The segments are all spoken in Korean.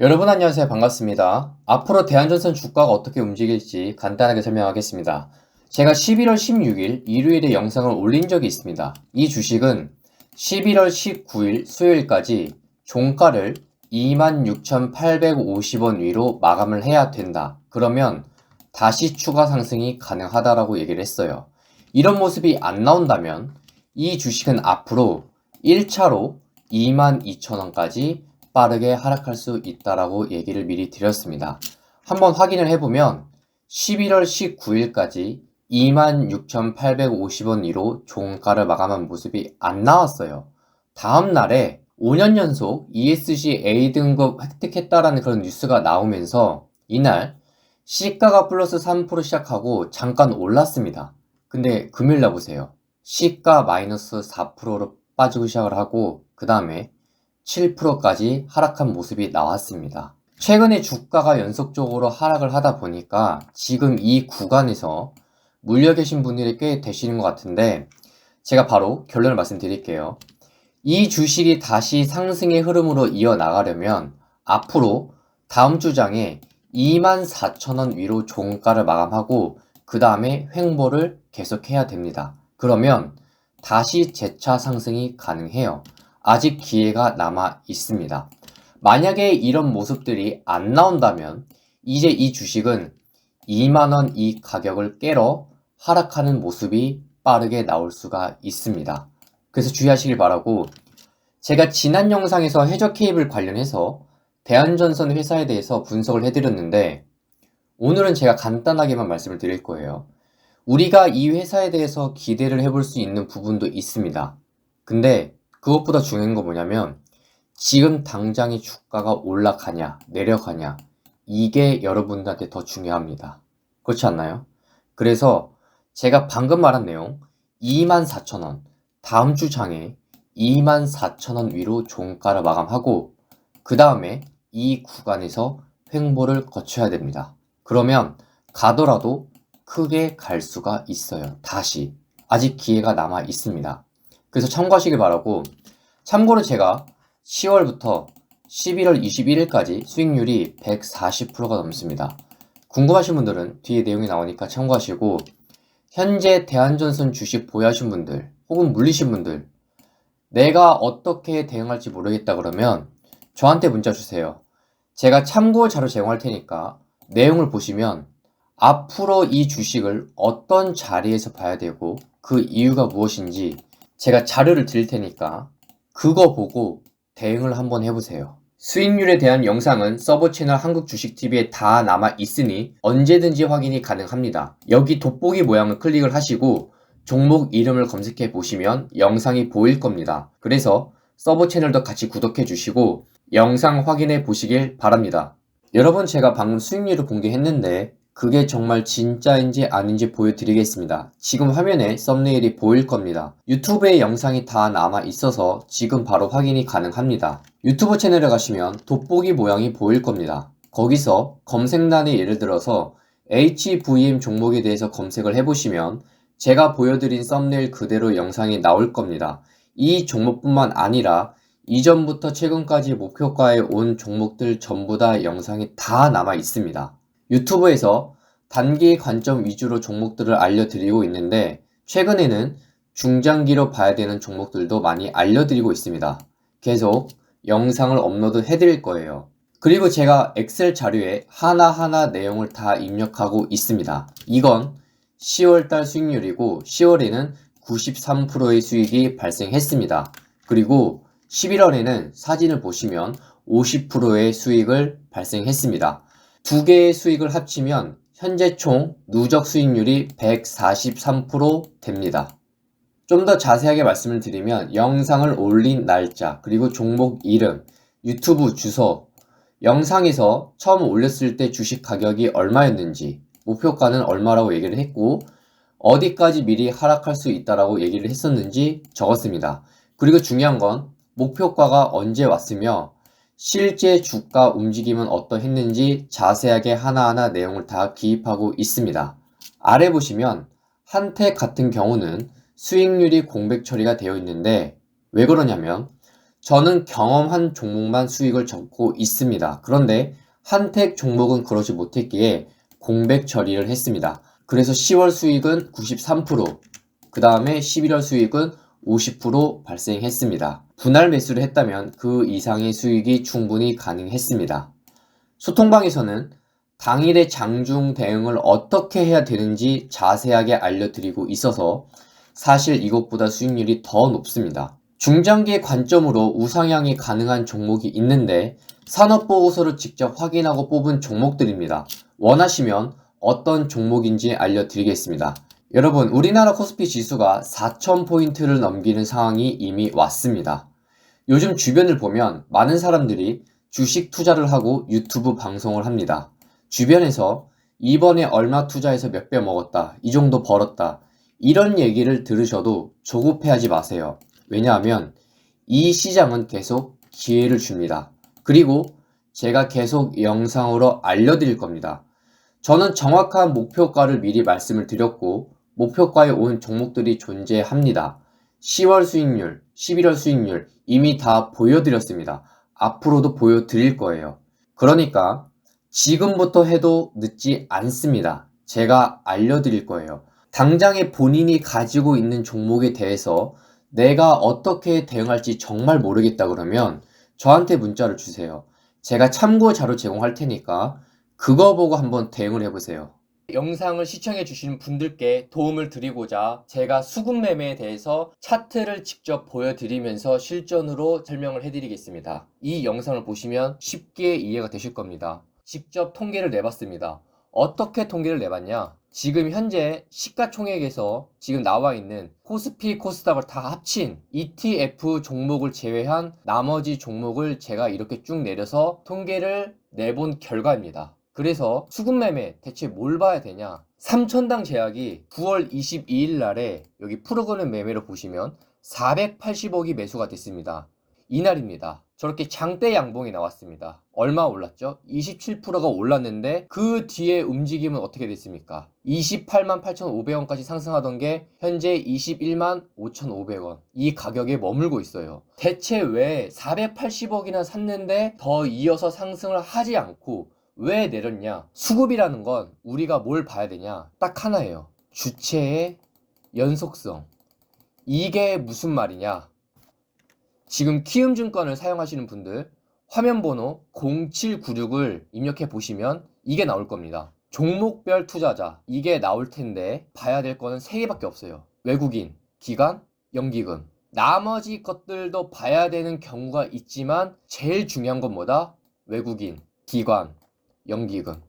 여러분 안녕하세요. 반갑습니다. 앞으로 대한전선 주가가 어떻게 움직일지 간단하게 설명하겠습니다. 제가 11월 16일 일요일에 영상을 올린 적이 있습니다. 이 주식은 11월 19일 수요일까지 종가를 26,850원 위로 마감을 해야 된다. 그러면 다시 추가 상승이 가능하다라고 얘기를 했어요. 이런 모습이 안 나온다면 이 주식은 앞으로 1차로 22,000원까지 빠르게 하락할 수 있다라고 얘기를 미리 드렸습니다. 한번 확인을 해보면 11월 19일까지 26,850원 위로 종가를 마감한 모습이 안 나왔어요. 다음 날에 5년 연속 ESG A등급 획득했다라는 그런 뉴스가 나오면서 이날 시가가 플러스 3% 시작하고 잠깐 올랐습니다. 근데 금요일날 보세요. 시가 마이너스 4%로 빠지고 시작을 하고 그 다음에 7%까지 하락한 모습이 나왔습니다. 최근에 주가가 연속적으로 하락을 하다 보니까 지금 이 구간에서 물려 계신 분들이 꽤 되시는 것 같은데 제가 바로 결론을 말씀드릴게요. 이 주식이 다시 상승의 흐름으로 이어나가려면 앞으로 다음 주 장에 24,000원 위로 종가를 마감하고 그 다음에 횡보를 계속해야 됩니다. 그러면 다시 재차 상승이 가능해요. 아직 기회가 남아 있습니다. 만약에 이런 모습들이 안 나온다면 이제 이 주식은 2만원 이 가격을 깨러 하락하는 모습이 빠르게 나올 수가 있습니다. 그래서 주의하시길 바라고, 제가 지난 영상에서 해저 케이블 관련해서 대한전선 회사에 대해서 분석을 해드렸는데 오늘은 제가 간단하게만 말씀을 드릴 거예요. 우리가 이 회사에 대해서 기대를 해볼 수 있는 부분도 있습니다. 근데 그것보다 중요한 건 뭐냐면 지금 당장의 주가가 올라가냐 내려가냐, 이게 여러분들한테 더 중요합니다. 그렇지 않나요? 그래서 제가 방금 말한 내용 24,000원, 다음 주 장에 24,000원 위로 종가를 마감하고 그 다음에 이 구간에서 횡보를 거쳐야 됩니다. 그러면 가더라도 크게 갈 수가 있어요. 다시 아직 기회가 남아 있습니다. 그래서 참고하시길 바라고, 참고로 제가 10월부터 11월 21일까지 수익률이 140%가 넘습니다. 궁금하신 분들은 뒤에 내용이 나오니까 참고하시고, 현재 대한전선 주식 보유하신 분들 혹은 물리신 분들 내가 어떻게 대응할지 모르겠다 그러면 저한테 문자 주세요. 제가 참고 자료 제공할 테니까 내용을 보시면 앞으로 이 주식을 어떤 자리에서 봐야 되고 그 이유가 무엇인지 제가 자료를 드릴 테니까 그거 보고 대응을 한번 해보세요. 수익률에 대한 영상은 서버 채널 한국주식TV에 다 남아 있으니 언제든지 확인이 가능합니다. 여기 돋보기 모양을 클릭을 하시고 종목 이름을 검색해 보시면 영상이 보일 겁니다. 그래서 서버 채널도 같이 구독해 주시고 영상 확인해 보시길 바랍니다. 여러분, 제가 방금 수익률을 공개했는데 그게 정말 진짜인지 아닌지 보여드리겠습니다. 지금 화면에 썸네일이 보일 겁니다. 유튜브에 영상이 다 남아 있어서 지금 바로 확인이 가능합니다. 유튜브 채널에 가시면 돋보기 모양이 보일 겁니다. 거기서 검색란에 예를 들어서 HVM 종목에 대해서 검색을 해보시면 제가 보여드린 썸네일 그대로 영상이 나올 겁니다. 이 종목뿐만 아니라 이전부터 최근까지 목표가에 온 종목들 전부 다 영상이 다 남아 있습니다. 유튜브에서 단기 관점 위주로 종목들을 알려드리고 있는데 최근에는 중장기로 봐야 되는 종목들도 많이 알려드리고 있습니다. 계속 영상을 업로드 해드릴 거예요. 그리고 제가 엑셀 자료에 하나하나 내용을 다 입력하고 있습니다. 이건 10월달 수익률이고 10월에는 93%의 수익이 발생했습니다. 그리고 11월에는 사진을 보시면 50%의 수익을 발생했습니다. 두 개의 수익을 합치면 현재 총 누적 수익률이 143% 됩니다. 좀 더 자세하게 말씀을 드리면 영상을 올린 날짜, 그리고 종목 이름, 유튜브 주소, 영상에서 처음 올렸을 때 주식 가격이 얼마였는지, 목표가는 얼마라고 얘기를 했고 어디까지 미리 하락할 수 있다라고 얘기를 했었는지 적었습니다. 그리고 중요한 건 목표가가 언제 왔으며 실제 주가 움직임은 어떠했는지 자세하게 하나하나 내용을 다 기입하고 있습니다. 아래 보시면 한택 같은 경우는 수익률이 공백 처리가 되어 있는데 왜 그러냐면 저는 경험한 종목만 수익을 적고 있습니다. 그런데 한택 종목은 그러지 못했기에 공백 처리를 했습니다. 그래서 10월 수익은 93%, 그 다음에 11월 수익은 50% 발생했습니다. 분할 매수를 했다면 그 이상의 수익이 충분히 가능했습니다. 소통방에서는 당일의 장중 대응을 어떻게 해야 되는지 자세하게 알려드리고 있어서 사실 이것보다 수익률이 더 높습니다. 중장기의 관점으로 우상향이 가능한 종목이 있는데 산업보고서를 직접 확인하고 뽑은 종목들입니다. 원하시면 어떤 종목인지 알려드리겠습니다. 여러분, 우리나라 코스피 지수가 4,000포인트를 넘기는 상황이 이미 왔습니다. 요즘 주변을 보면 많은 사람들이 주식 투자를 하고 유튜브 방송을 합니다. 주변에서 이번에 얼마 투자해서 몇 배 먹었다, 이 정도 벌었다, 이런 얘기를 들으셔도 조급해하지 마세요. 왜냐하면 이 시장은 계속 기회를 줍니다. 그리고 제가 계속 영상으로 알려드릴 겁니다. 저는 정확한 목표가를 미리 말씀을 드렸고 목표가에 온 종목들이 존재합니다. 10월 수익률, 11월 수익률 이미 다 보여드렸습니다. 앞으로도 보여드릴 거예요. 그러니까 지금부터 해도 늦지 않습니다. 제가 알려드릴 거예요. 당장에 본인이 가지고 있는 종목에 대해서 내가 어떻게 대응할지 정말 모르겠다 그러면 저한테 문자를 주세요. 제가 참고 자료 제공할 테니까 그거 보고 한번 대응을 해보세요. 영상을 시청해 주시는 분들께 도움을 드리고자 제가 수급 매매에 대해서 차트를 직접 보여드리면서 실전으로 설명을 해드리겠습니다. 이 영상을 보시면 쉽게 이해가 되실 겁니다. 직접 통계를 내봤습니다. 어떻게 통계를 내봤냐? 지금 현재 시가총액에서 지금 나와 있는 코스피, 코스닥을 다 합친 ETF 종목을 제외한 나머지 종목을 제가 이렇게 쭉 내려서 통계를 내본 결과입니다. 그래서 수급 매매 대체 뭘 봐야 되냐? 3천당 제약이 9월 22일 날에 여기 프로그램 매매로 보시면 480억이 매수가 됐습니다. 이날입니다. 저렇게 장대 양봉이 나왔습니다. 얼마 올랐죠? 27%가 올랐는데 그 뒤에 움직임은 어떻게 됐습니까? 28만 8,500원까지 상승하던 게 현재 21만 5,500원. 이 가격에 머물고 있어요. 대체 왜 480억이나 샀는데 더 이어서 상승을 하지 않고 왜 내렸냐? 수급이라는 건 우리가 뭘 봐야 되냐? 딱 하나예요. 주체의 연속성. 이게 무슨 말이냐? 지금 키움증권을 사용하시는 분들 화면번호 0796을 입력해 보시면 이게 나올 겁니다. 종목별 투자자 이게 나올 텐데 봐야 될 거는 3개밖에 없어요. 외국인, 기관, 연기금. 나머지 것들도 봐야 되는 경우가 있지만 제일 중요한 건 뭐다? 외국인, 기관, 연기금.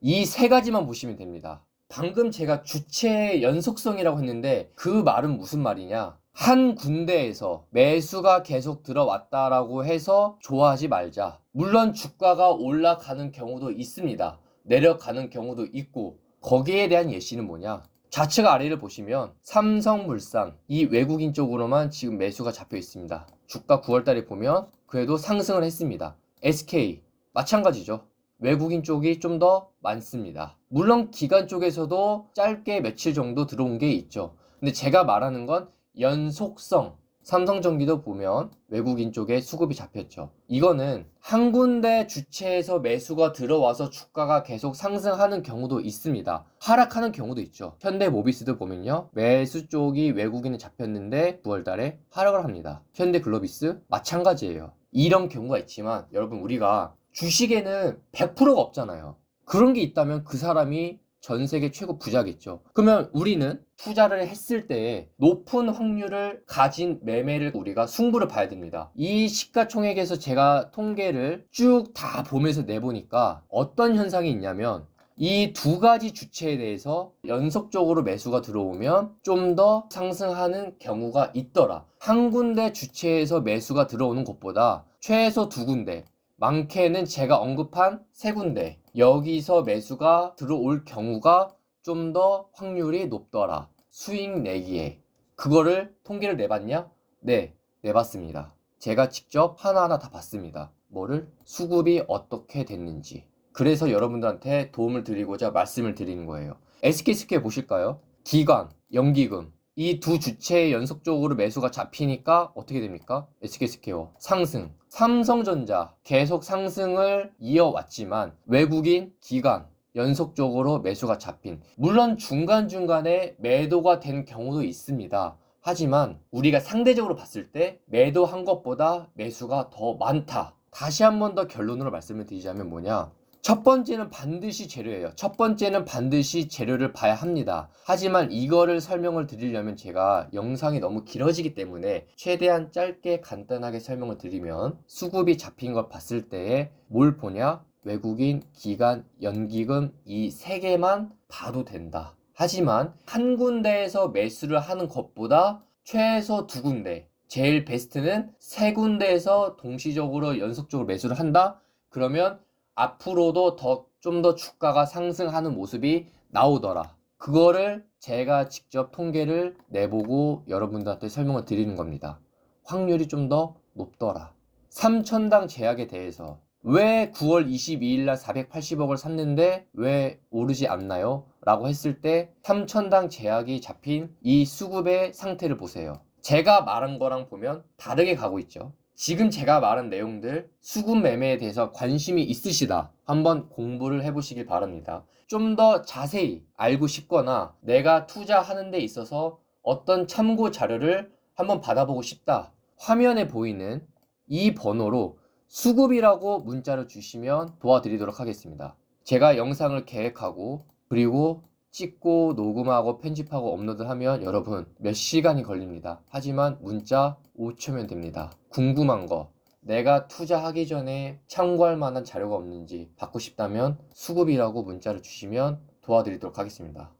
이 3가지만 보시면 됩니다. 방금 제가 주체의 연속성이라고 했는데 그 말은 무슨 말이냐? 한 군데에서 매수가 계속 들어왔다라고 해서 좋아하지 말자. 물론 주가가 올라가는 경우도 있습니다. 내려가는 경우도 있고 거기에 대한 예시는 뭐냐? 좌측 아래를 보시면 삼성물산 이 외국인 쪽으로만 지금 매수가 잡혀 있습니다. 주가 9월달에 보면 그래도 상승을 했습니다. SK 마찬가지죠. 외국인 쪽이 좀 더 많습니다. 물론 기관 쪽에서도 짧게 며칠 정도 들어온 게 있죠. 근데 제가 말하는 건 연속성. 삼성전기도 보면 외국인 쪽에 수급이 잡혔죠. 이거는 한 군데 주체에서 매수가 들어와서 주가가 계속 상승하는 경우도 있습니다. 하락하는 경우도 있죠. 현대모비스도 보면요. 매수 쪽이 외국인에 잡혔는데 9월달에 하락을 합니다. 현대글로비스 마찬가지예요. 이런 경우가 있지만 여러분 우리가 주식에는 100%가 없잖아요. 그런 게 있다면 그 사람이 전 세계 최고 부자겠죠. 그러면 우리는 투자를 했을 때 높은 확률을 가진 매매를 우리가 승부를 봐야 됩니다. 이 시가총액에서 제가 통계를 쭉 다 보면서 내보니까 어떤 현상이 있냐면 이 2가지 주체에 대해서 연속적으로 매수가 들어오면 좀 더 상승하는 경우가 있더라. 한 군데 주체에서 매수가 들어오는 것보다 최소 2군데, 많게는 제가 언급한 3군데 여기서 매수가 들어올 경우가 좀 더 확률이 높더라. 수익 내기에. 그거를 통계를 내봤냐? 네, 내봤습니다. 제가 직접 하나하나 다 봤습니다. 뭐를? 수급이 어떻게 됐는지. 그래서 여러분들한테 도움을 드리고자 말씀을 드리는 거예요. SK스퀘어 보실까요? 기관, 연기금 이 두 주체에 연속적으로 매수가 잡히니까 어떻게 됩니까? SK스퀘어 상승. 삼성전자 계속 상승을 이어왔지만 외국인 기관 연속적으로 매수가 잡힌. 물론 중간중간에 매도가 된 경우도 있습니다. 하지만 우리가 상대적으로 봤을 때 매도한 것보다 매수가 더 많다. 다시 한 번 더 결론으로 말씀을 드리자면 뭐냐? 첫 번째는 반드시 재료예요. 첫 번째는 반드시 재료를 봐야 합니다. 하지만 이거를 설명을 드리려면 제가 영상이 너무 길어지기 때문에 최대한 짧게 간단하게 설명을 드리면 수급이 잡힌 걸 봤을 때에 뭘 보냐? 외국인, 기관, 연기금 이 세 개만 봐도 된다. 하지만 한 군데에서 매수를 하는 것보다 최소 두 군데, 제일 베스트는 세 군데에서 동시적으로 연속적으로 매수를 한다? 그러면 앞으로도 좀 더 주가가 상승하는 모습이 나오더라. 그거를 제가 직접 통계를 내보고 여러분들한테 설명을 드리는 겁니다. 확률이 좀 더 높더라. 3천당 제약에 대해서 왜 9월 22일 날 480억을 샀는데 왜 오르지 않나요? 라고 했을 때 3천당 제약이 잡힌 이 수급의 상태를 보세요. 제가 말한 거랑 보면 다르게 가고 있죠. 지금 제가 말한 내용들 수급 매매에 대해서 관심이 있으시다. 한번 공부를 해보시길 바랍니다. 좀 더 자세히 알고 싶거나 내가 투자하는 데 있어서 어떤 참고 자료를 한번 받아보고 싶다. 화면에 보이는 이 번호로 수급이라고 문자를 주시면 도와드리도록 하겠습니다. 제가 영상을 계획하고 그리고 찍고 녹음하고 편집하고 업로드하면 여러분 몇 시간이 걸립니다. 하지만 문자 5초면 됩니다. 궁금한 거 내가 투자하기 전에 참고할 만한 자료가 없는지 받고 싶다면 수급이라고 문자를 주시면 도와드리도록 하겠습니다.